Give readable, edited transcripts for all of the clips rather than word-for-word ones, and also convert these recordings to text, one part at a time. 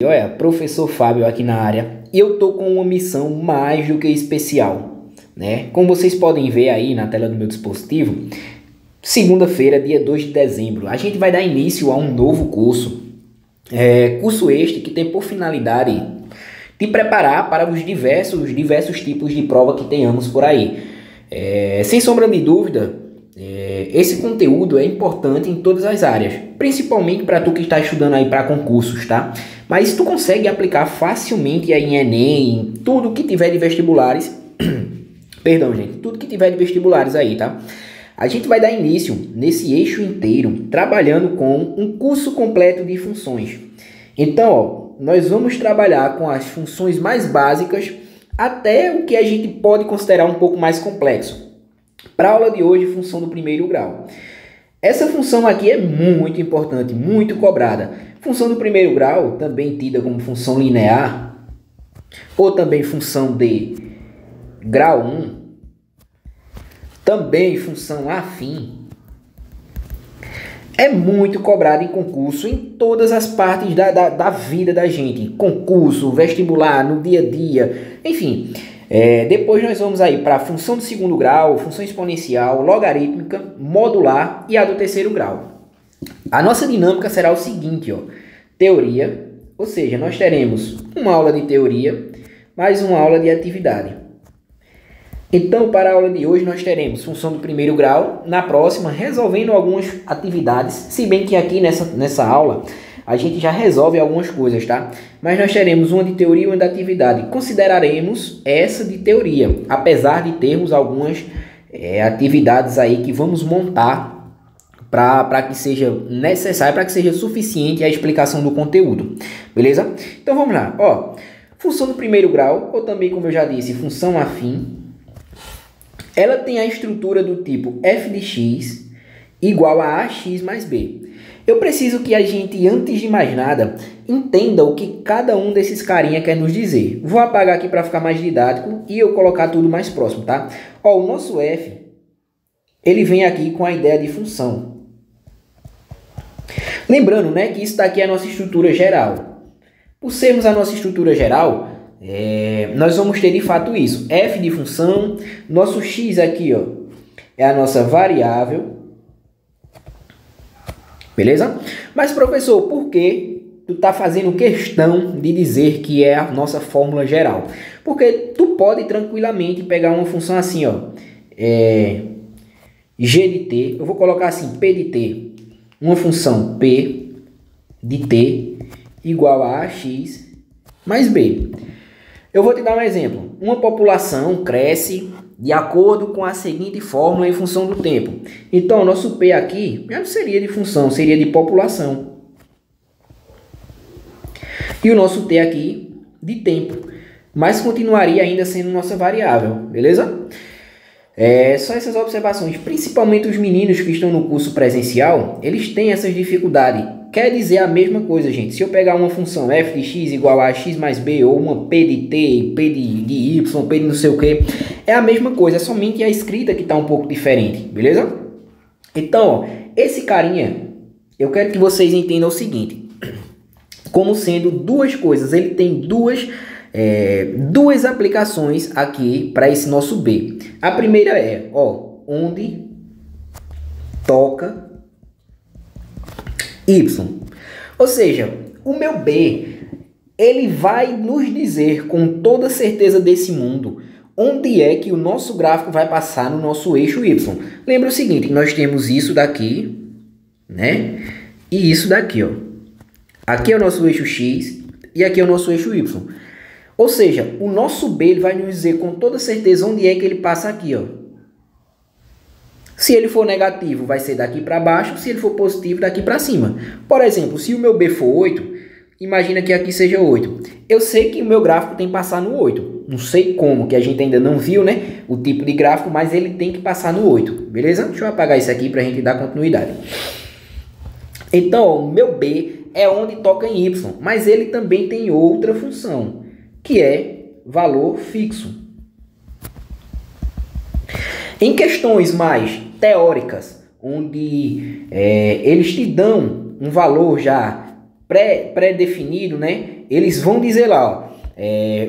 Olha, professor Fábio aqui na área, e eu tô com uma missão mais do que especial, né? Como vocês podem ver aí na tela do meu dispositivo, segunda-feira, dia 2 de dezembro, a gente vai dar início a um novo curso. Curso este que tem por finalidade te preparar para os diversos tipos de prova que tenhamos por aí. Sem sombra de dúvida, esse conteúdo é importante em todas as áreas, principalmente para tu que está estudando aí para concursos, tá? Mas tu consegue aplicar facilmente aí em Enem, em tudo que tiver de vestibulares. Perdão, gente, tudo que tiver de vestibulares aí, tá? A gente vai dar início nesse eixo inteiro, trabalhando com um curso completo de funções. Então, ó, nós vamos trabalhar com as funções mais básicas até o que a gente pode considerar um pouco mais complexo. Para a aula de hoje, função do primeiro grau. Essa função aqui é muito importante, muito cobrada. Função do primeiro grau, também tida como função linear, ou também função de grau 1, também função afim, é muito cobrada em concurso, em todas as partes da vida da gente. Concurso, vestibular, no dia a dia, enfim. Depois nós vamos aí para a função do segundo grau, função exponencial, logarítmica, modular e a do terceiro grau. A nossa dinâmica será o seguinte, ó, teoria, ou seja, nós teremos uma aula de teoria, mais uma aula de atividade. Então, para a aula de hoje, nós teremos função do primeiro grau, na próxima, resolvendo algumas atividades, se bem que aqui nessa aula, a gente já resolve algumas coisas, tá? Mas nós teremos uma de teoria e uma de atividade. Consideraremos essa de teoria, apesar de termos algumas atividades aí que vamos montar para que seja necessário, para que seja suficiente a explicação do conteúdo, beleza? Então vamos lá, ó, função do primeiro grau, ou também, como eu já disse, função afim, ela tem a estrutura do tipo f de x igual a ax mais b. Eu preciso que a gente, antes de mais nada, entenda o que cada um desses carinha quer nos dizer. Vou apagar aqui para ficar mais didático e eu colocar tudo mais próximo, tá? Ó, o nosso f, ele vem aqui com a ideia de função. Lembrando, né, que isso daqui é a nossa estrutura geral. Por sermos a nossa estrutura geral, nós vamos ter de fato isso. F de função, nosso x aqui, ó, é a nossa variável. Beleza? Mas, professor, por que tu tá fazendo questão de dizer que é a nossa fórmula geral? Porque tu pode tranquilamente pegar uma função assim, ó, g de t, eu vou colocar assim, p de t, uma função p de t igual a ax mais b. Eu vou te dar um exemplo. Uma população cresce de acordo com a seguinte fórmula em função do tempo. Então, o nosso P aqui já não seria de função, seria de população. E o nosso T aqui de tempo. Mas continuaria ainda sendo nossa variável, beleza? Só essas observações. Principalmente os meninos que estão no curso presencial, eles têm essas dificuldades. Quer dizer a mesma coisa, gente. Se eu pegar uma função f de x igual a x mais b, ou uma p de t, p de y, p de não sei o que, é a mesma coisa, é somente a escrita que está um pouco diferente, beleza? Então, ó, esse carinha, eu quero que vocês entendam o seguinte, como sendo duas coisas, ele tem duas aplicações aqui para esse nosso b. A primeira é, ó, onde toca y. Ou seja, o meu B, ele vai nos dizer com toda certeza desse mundo onde é que o nosso gráfico vai passar no nosso eixo y. Lembra o seguinte, que nós temos isso daqui, né? E isso daqui, ó. Aqui é o nosso eixo x e aqui é o nosso eixo y. Ou seja, o nosso B ele vai nos dizer com toda certeza onde é que ele passa aqui, ó. Se ele for negativo, vai ser daqui para baixo. Se ele for positivo, daqui para cima. Por exemplo, se o meu B for 8, imagina que aqui seja 8. Eu sei que o meu gráfico tem que passar no 8. Não sei como, que a gente ainda não viu, né? O tipo de gráfico, mas ele tem que passar no 8. Beleza? Deixa eu apagar isso aqui para a gente dar continuidade. Então, ó, o meu B é onde toca em Y. Mas ele também tem outra função, que é valor fixo. Em questões mais teóricas, onde eles te dão um valor já pré-definido, né? Eles vão dizer lá, ó,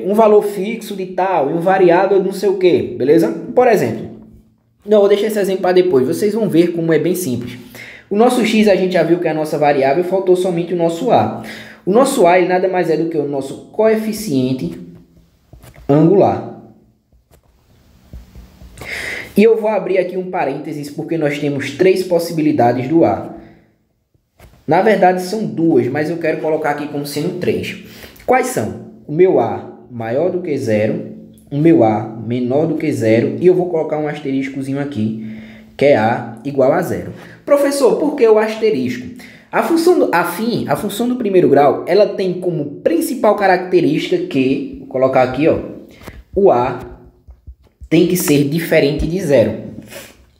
um valor fixo de tal e um variável de não sei o que, beleza? Por exemplo, não, vou deixar esse exemplo para depois, vocês vão ver como é bem simples. O nosso x a gente já viu que é a nossa variável, faltou somente o nosso a. O nosso a ele nada mais é do que o nosso coeficiente angular. E eu vou abrir aqui um parênteses porque nós temos 3 possibilidades do a. Na verdade são 2, mas eu quero colocar aqui como sendo 3. Quais são? O meu a maior do que 0, o meu a menor do que 0 e eu vou colocar um asteriscozinho aqui, que é a igual a 0. Professor, por que o asterisco? A função do primeiro grau, ela tem como principal característica que, vou colocar aqui, ó, o a tem que ser diferente de 0.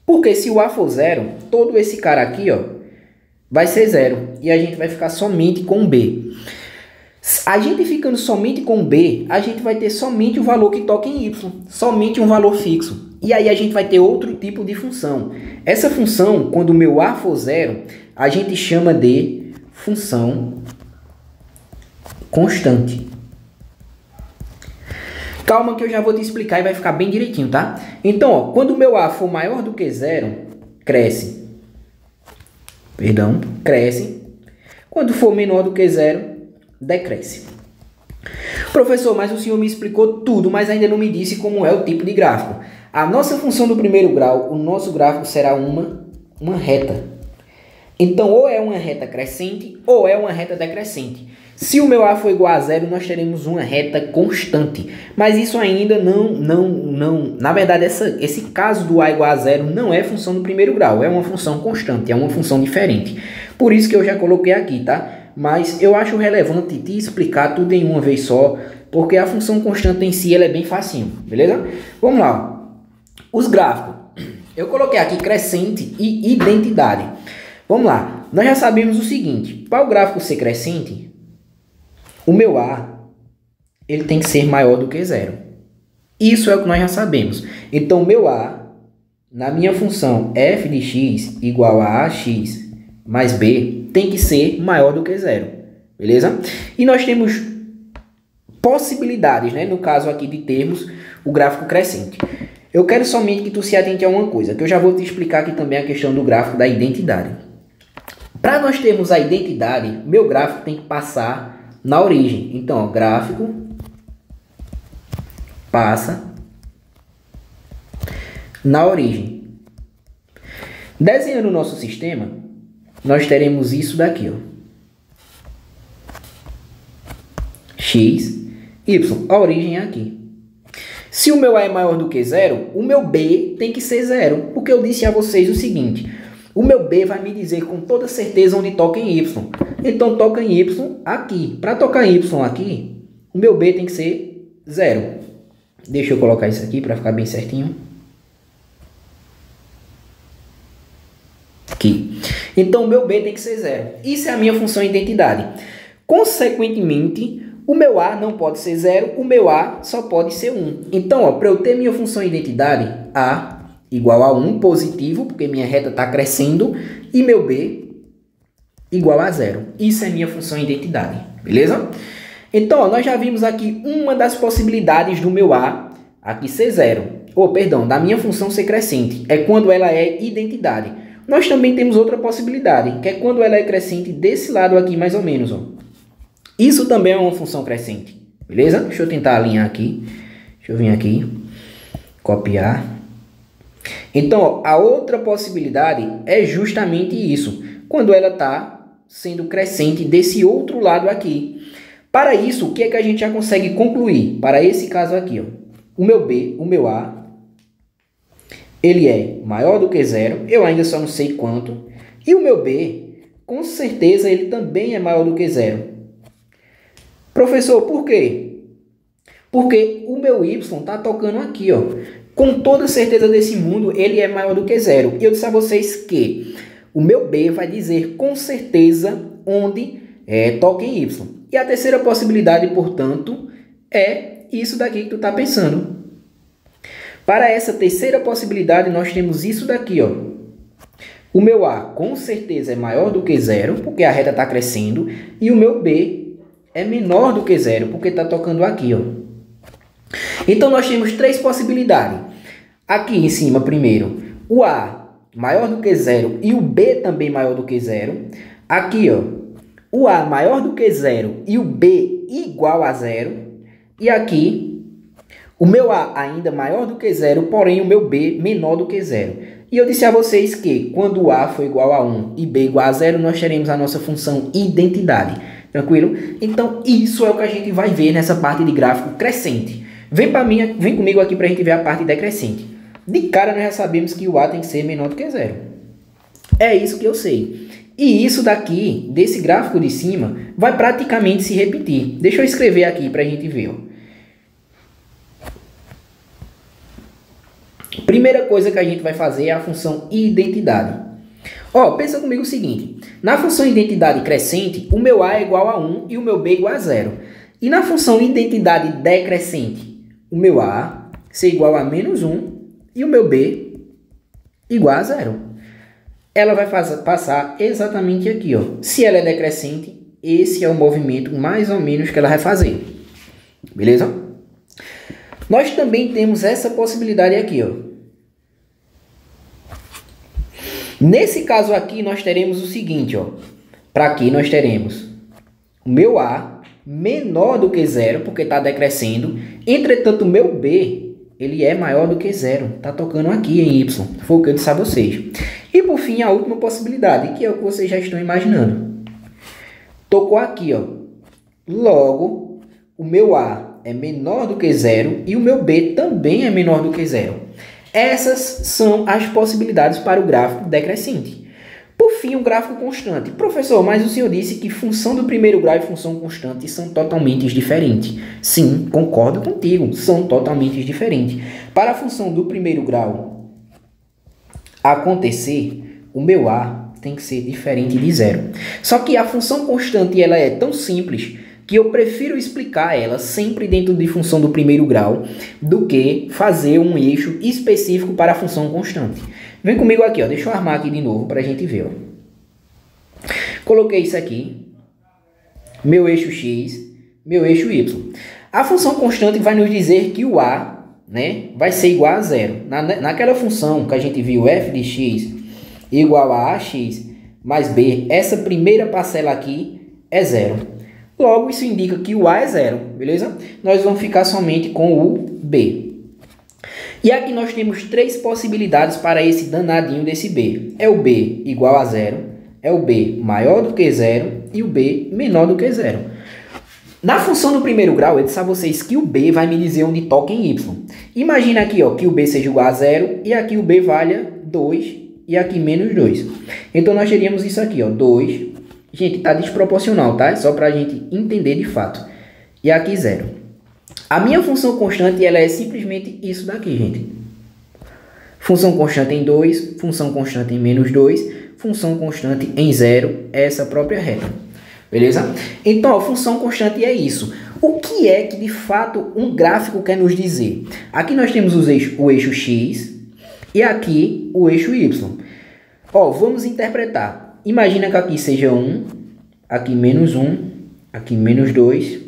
Porque se o a for 0, todo esse cara aqui, ó, vai ser 0. E a gente vai ficar somente com b. A gente ficando somente com b, a gente vai ter somente o valor que toca em y. Somente um valor fixo. E aí a gente vai ter outro tipo de função. Essa função, quando o meu a for 0, a gente chama de função constante. Calma que eu já vou te explicar e vai ficar bem direitinho, tá? Então, ó, quando o meu a for maior do que 0, cresce. Cresce. Quando for menor do que 0, decresce. Professor, mas o senhor me explicou tudo, mas ainda não me disse como é o tipo de gráfico. A nossa função do primeiro grau, o nosso gráfico será uma reta. Então, ou é uma reta crescente ou é uma reta decrescente. Se o meu a for igual a 0, nós teremos uma reta constante. Mas isso ainda não... Na verdade, esse caso do a igual a 0 não é função do primeiro grau. É uma função constante, é uma função diferente. Por isso que eu já coloquei aqui, tá? Mas eu acho relevante te explicar tudo em uma vez só, porque a função constante em si ela é bem facinho, beleza? Vamos lá. Os gráficos. Eu coloquei aqui crescente e identidade. Vamos lá. Nós já sabemos o seguinte. Para o gráfico ser crescente, o meu a ele tem que ser maior do que 0. Isso é o que nós já sabemos. Então, o meu a, na minha função f de x igual a ax mais b, tem que ser maior do que 0. Beleza? E nós temos possibilidades, né? No caso aqui de termos o gráfico crescente. Eu quero somente que tu se atente a uma coisa, que eu já vou te explicar aqui também a questão do gráfico da identidade. Para nós termos a identidade, meu gráfico tem que passar na origem. Então, ó, gráfico passa na origem. Desenhando o nosso sistema, nós teremos isso daqui, ó. X, Y. A origem é aqui. Se o meu A é maior do que 0, o meu B tem que ser 0. Porque eu disse a vocês o seguinte. O meu B vai me dizer com toda certeza onde toca em Y. Então, toca em Y aqui. Para tocar em Y aqui, o meu B tem que ser 0. Deixa eu colocar isso aqui para ficar bem certinho. Aqui. Então, o meu B tem que ser 0. Isso é a minha função identidade. Consequentemente, o meu A não pode ser 0, o meu A só pode ser 1. Então, para eu ter minha função identidade, A igual a 1, positivo, porque minha reta está crescendo, e meu B igual a 0. Isso é minha função identidade, beleza? Então, ó, nós já vimos aqui uma das possibilidades do meu A aqui ser 0. Da minha função ser crescente. É quando ela é identidade. Nós também temos outra possibilidade, que é quando ela é crescente desse lado aqui, mais ou menos, ó. Isso também é uma função crescente, beleza? Deixa eu tentar alinhar aqui. Deixa eu vir aqui, copiar. Então, ó, a outra possibilidade é justamente isso. Quando ela está sendo crescente desse outro lado aqui. Para isso, o que é que a gente já consegue concluir? Para esse caso aqui, ó. O meu B, o meu A, ele é maior do que 0. Eu ainda só não sei quanto. E o meu B, com certeza, ele também é maior do que 0. Professor, por quê? Porque o meu Y está tocando aqui, ó. Com toda certeza desse mundo, ele é maior do que 0. E eu disse a vocês que o meu B vai dizer com certeza onde toca em Y. E a terceira possibilidade, portanto, é isso daqui que tu está pensando. Para essa terceira possibilidade, nós temos isso daqui, ó. O meu A com certeza é maior do que zero, porque a reta está crescendo. E o meu B é menor do que zero, porque está tocando aqui, ó. Então, nós temos três possibilidades. Aqui em cima, primeiro, o A maior do que zero e o B também maior do que zero. Aqui, ó, o A maior do que zero e o B igual a zero. E aqui, o meu A ainda maior do que zero, porém o meu B menor do que zero. E eu disse a vocês que quando A for igual a 1 e B igual a zero, nós teremos a nossa função identidade. Tranquilo? Então, isso é o que a gente vai ver nessa parte de gráfico crescente. Vem comigo aqui para a gente ver a parte decrescente. De cara, nós já sabemos que o A tem que ser menor do que zero. É isso que eu sei. E isso daqui, desse gráfico de cima, vai praticamente se repetir. Deixa eu escrever aqui para a gente ver, ó. Primeira coisa que a gente vai fazer é a função identidade. Ó, pensa comigo o seguinte. Na função identidade crescente, o meu A é igual a 1 e o meu B é igual a 0. E na função identidade decrescente, o meu A ser igual a menos 1 e o meu B igual a 0. Ela vai passar exatamente aqui, ó. Se ela é decrescente, esse é o movimento mais ou menos que ela vai fazer. Beleza? Nós também temos essa possibilidade aqui, ó. Nesse caso aqui, nós teremos o seguinte, ó. Para aqui, nós teremos o meu A menor do que zero, porque está decrescendo. Entretanto, o meu B, ele é maior do que zero. Está tocando aqui em Y. Foi o que eu disse a vocês. E, por fim, a última possibilidade, que é o que vocês já estão imaginando. Tocou aqui, ó. Logo, o meu A é menor do que zero e o meu B também é menor do que zero. Essas são as possibilidades para o gráfico decrescente. Por fim, o gráfico constante. Professor, mas o senhor disse que função do primeiro grau e função constante são totalmente diferentes. Sim, concordo contigo, são totalmente diferentes. Para a função do primeiro grau acontecer, o meu A tem que ser diferente de zero. Só que a função constante ela é tão simples que eu prefiro explicar ela sempre dentro de função do primeiro grau do que fazer um eixo específico para a função constante. Vem comigo aqui, ó. Deixa eu armar aqui de novo para a gente ver. Ó. Coloquei isso aqui, meu eixo X, meu eixo Y. A função constante vai nos dizer que o A, né, vai ser igual a zero. Naquela função que a gente viu, f de x igual a ax mais b, essa primeira parcela aqui é zero. Logo, isso indica que o A é zero, beleza? Nós vamos ficar somente com o B. E aqui nós temos três possibilidades para esse danadinho desse B. É o B igual a zero, é o B maior do que zero e o B menor do que zero. Na função do primeiro grau, eu disse a vocês que o B vai me dizer onde toca em Y. Imagina aqui, ó, que o B seja igual a zero e aqui o B valha 2 e aqui menos 2. Então, nós teríamos isso aqui, ó, 2. Gente, está desproporcional, tá? É só para a gente entender de fato. E aqui 0. A minha função constante, ela é simplesmente isso daqui, gente. Função constante em 2, função constante em menos 2, função constante em 0, essa própria reta. Beleza? Então, a função constante é isso. O que é que, de fato, um gráfico quer nos dizer? Aqui nós temos o eixo X e aqui o eixo Y. Ó, vamos interpretar. Imagina que aqui seja 1, aqui menos 1, aqui menos 2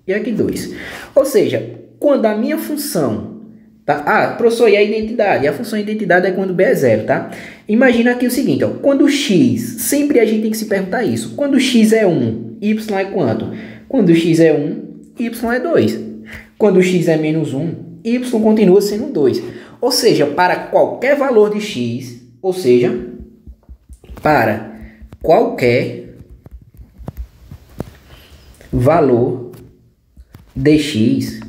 e aqui 2. Ou seja, quando a minha função... Tá? Ah, professor, e a identidade? A função identidade é quando B é 0, tá? Imagina aqui o seguinte, ó, quando x, sempre a gente tem que se perguntar isso. Quando x é 1, y é quanto? Quando x é 1, y é 2. Quando x é menos 1, y continua sendo 2. Ou seja, para qualquer valor de x, ou seja, para qualquer valor de x,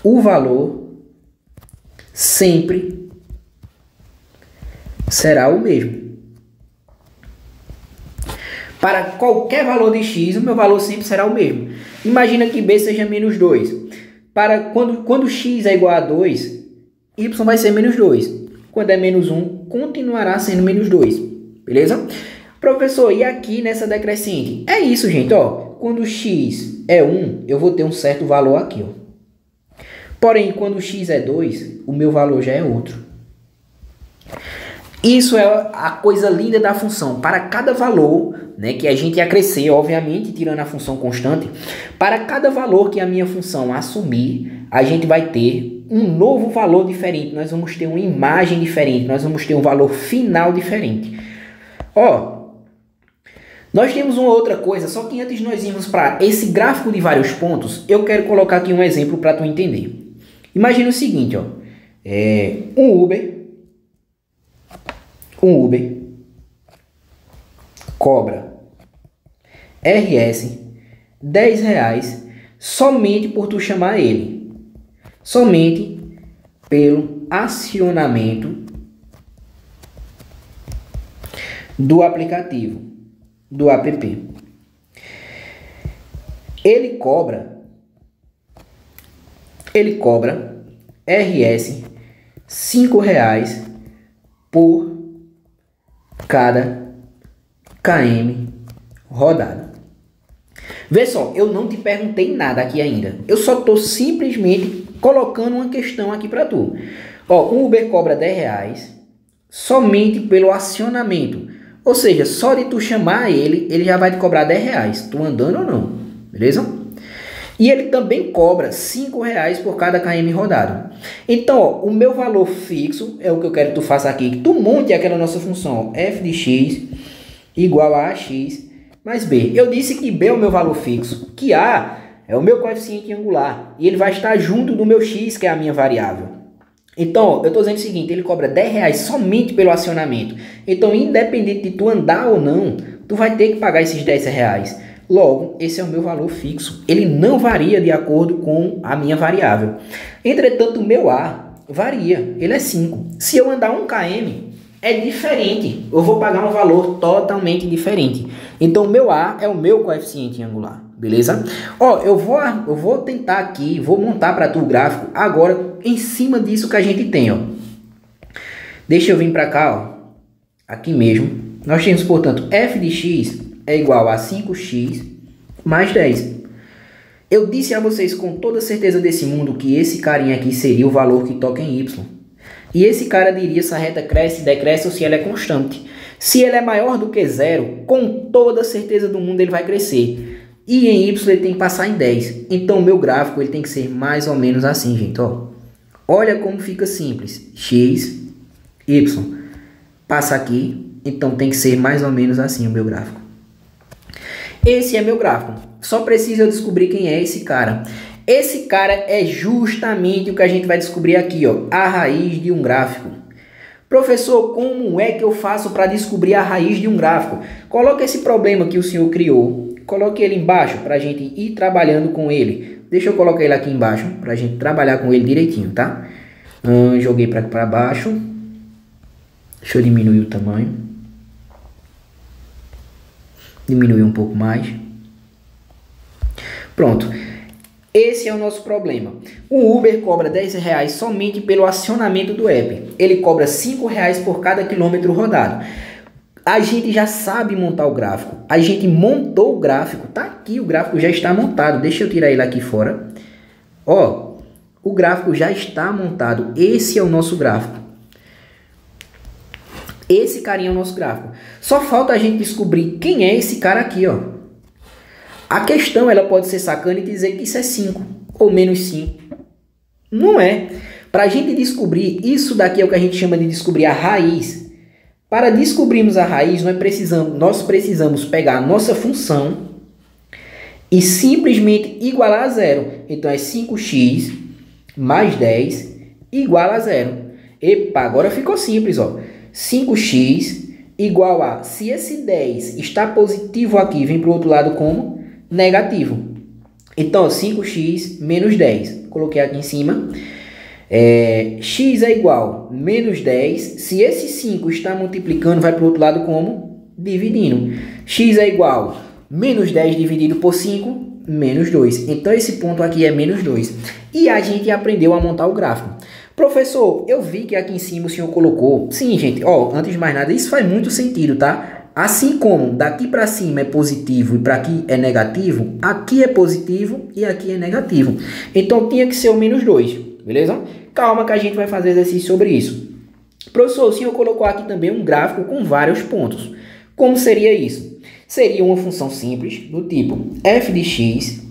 o valor sempre será o mesmo. Para qualquer valor de x, o meu valor sempre será o mesmo. Imagina que b seja menos 2. Para quando x é igual a 2, y vai ser menos 2. Quando é menos 1, continuará sendo menos 2. Beleza? Professor, e aqui nessa decrescente? É isso, gente, ó. Quando x é 1, eu vou ter um certo valor aqui, ó. Porém, quando x é 2, o meu valor já é outro. Isso é a coisa linda da função. Para cada valor, né, que a gente ia crescer, obviamente, tirando a função constante, para cada valor que a minha função assumir, a gente vai ter um novo valor diferente. Nós vamos ter uma imagem diferente, nós vamos ter um valor final diferente. Ó, nós temos uma outra coisa, só que antes de nós irmos para esse gráfico de vários pontos, eu quero colocar aqui um exemplo para tu entender. Imagina o seguinte, ó, um Uber cobra RS R$10 somente por tu chamar ele, somente pelo acionamento do aplicativo, do app. Ele cobra RS R$5 por cada km rodado. Vê só, eu não te perguntei nada aqui ainda. Eu só estou simplesmente colocando uma questão aqui para tu. Ó, o Uber cobra R$10 somente pelo acionamento. Ou seja, só de tu chamar ele já vai te cobrar R$10, tu andando ou não, beleza? E ele também cobra R$5 por cada km rodado. Então, ó, o meu valor fixo é o que eu quero que tu faça aqui. Que tu monte aquela nossa função, ó, f de x igual a x mais b. Eu disse que b é o meu valor fixo, que a é o meu coeficiente angular. E ele vai estar junto do meu x, que é a minha variável. Então, ó, eu estou dizendo o seguinte, ele cobra R$10 somente pelo acionamento. Então, independente de tu andar ou não, tu vai ter que pagar esses R$10. Logo, esse é o meu valor fixo. Ele não varia de acordo com a minha variável. Entretanto, o meu A varia. Ele é 5. Se eu andar 1 km, é diferente. Eu vou pagar um valor totalmente diferente. Então, o meu A é o meu coeficiente angular. Beleza? Ó, eu vou tentar aqui, vou montar para tu o gráfico agora em cima disso que a gente tem, ó. Deixa eu vir para cá, ó. Aqui mesmo. Nós temos, portanto, f de x é igual a 5x mais 10. Eu disse a vocês com toda certeza desse mundo que esse carinha aqui seria o valor que toca em y. E esse cara diria se a reta cresce, decresce ou se ela é constante. Se ele é maior do que 0, com toda certeza do mundo ele vai crescer. E em y ele tem que passar em 10. Então o meu gráfico ele tem que ser mais ou menos assim, gente. Ó. Olha como fica simples. X, y. Passa aqui. Então tem que ser mais ou menos assim o meu gráfico. Esse é meu gráfico. Só preciso eu descobrir quem é esse cara. Esse cara é justamente o que a gente vai descobrir aqui, ó, a raiz de um gráfico. Professor, como é que eu faço para descobrir a raiz de um gráfico? Coloque esse problema que o senhor criou, coloque ele embaixo para a gente ir trabalhando com ele. Deixa eu colocar ele aqui embaixo para a gente trabalhar com ele direitinho, tá? Joguei para baixo. Deixa eu diminuir o tamanho. Diminuir um pouco mais. Pronto. Esse é o nosso problema. O Uber cobra R$10 somente pelo acionamento do app. Ele cobra R$5 por cada quilômetro rodado. A gente já sabe montar o gráfico. A gente montou o gráfico. Tá aqui, o gráfico já está montado. Deixa eu tirar ele aqui fora. Ó, o gráfico já está montado. Esse é o nosso gráfico. Esse carinha é o nosso gráfico. Só falta a gente descobrir quem é esse cara aqui, ó. A questão, ela pode ser sacana e dizer que isso é 5 ou menos 5. Não é. Para a gente descobrir, isso daqui é o que a gente chama de descobrir a raiz. Para descobrirmos a raiz, nós precisamos pegar a nossa função e simplesmente igualar a 0. Então, é 5x mais 10 igual a 0. Epa, agora ficou simples, ó. 5x igual a, se esse 10 está positivo aqui, vem para o outro lado como negativo. Então, 5x menos 10. Coloquei aqui em cima. X é igual a menos 10. Se esse 5 está multiplicando, vai para o outro lado como dividindo. X é igual a menos 10 dividido por 5, menos 2. Então, esse ponto aqui é menos 2. E a gente aprendeu a montar o gráfico. Professor, eu vi que aqui em cima o senhor colocou... Sim, gente, ó, antes de mais nada, isso faz muito sentido, tá? Assim como daqui para cima é positivo e para aqui é negativo, aqui é positivo e aqui é negativo. Então, tinha que ser o menos 2, beleza? Calma que a gente vai fazer exercício sobre isso. Professor, o senhor colocou aqui também um gráfico com vários pontos. Como seria isso? Seria uma função simples, do tipo f de x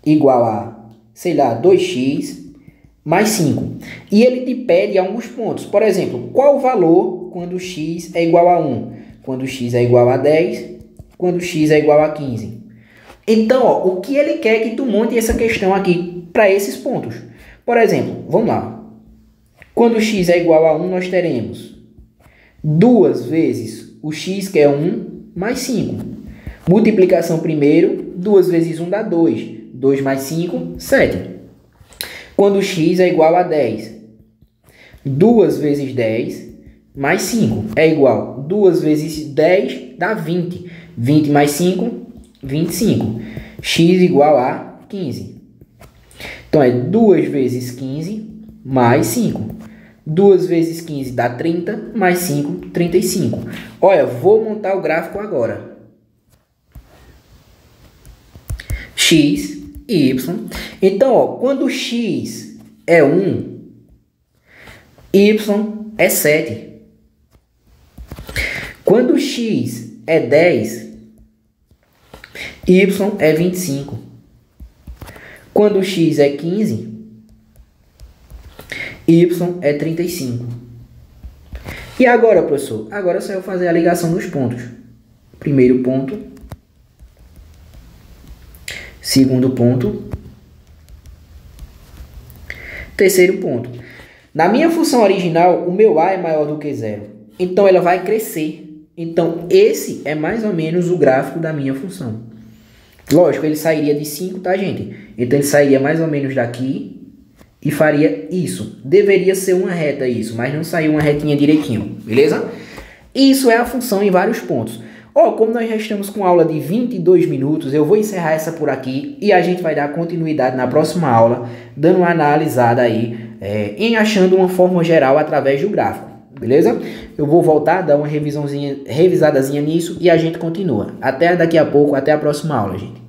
igual a, sei lá, 2x mais 5. E ele te pede alguns pontos. Por exemplo, qual o valor quando x é igual a 1? Quando x é igual a 10? Quando x é igual a 15? Então, ó, o que ele quer é que tu monte essa questão aqui para esses pontos. Por exemplo, vamos lá. Quando x é igual a 1, nós teremos 2 vezes o x, que é 1, mais 5. Multiplicação primeiro, 2 vezes 1 dá 2. 2 mais 5, 7. Quando x é igual a 10, 2 vezes 10 mais 5 é igual. 2 vezes 10 dá 20. 20 mais 5, 25. X igual a 15. Então, é 2 vezes 15 mais 5. 2 vezes 15 dá 30, mais 5, 35. Olha, vou montar o gráfico agora. X e y. Então, ó, quando x é 1, y é 7. Quando x é 10, y é 25. Quando x é 15, y é 35. E agora, professor? Agora só eu fazer a ligação dos pontos. Primeiro ponto. Segundo ponto. Terceiro ponto. Na minha função original, o meu a é maior do que zero. Então, ela vai crescer. Então, esse é mais ou menos o gráfico da minha função. Lógico, ele sairia de 5, tá, gente? Então, ele sairia mais ou menos daqui e faria isso. Deveria ser uma reta isso, mas não saiu uma retinha direitinho, beleza? Isso é a função em vários pontos. Ó, como nós já estamos com aula de 22 minutos, eu vou encerrar essa por aqui e a gente vai dar continuidade na próxima aula, dando uma analisada aí, em achando uma forma geral através do gráfico, beleza? Eu vou voltar, dar uma revisadazinha nisso e a gente continua. Até daqui a pouco, até a próxima aula, gente.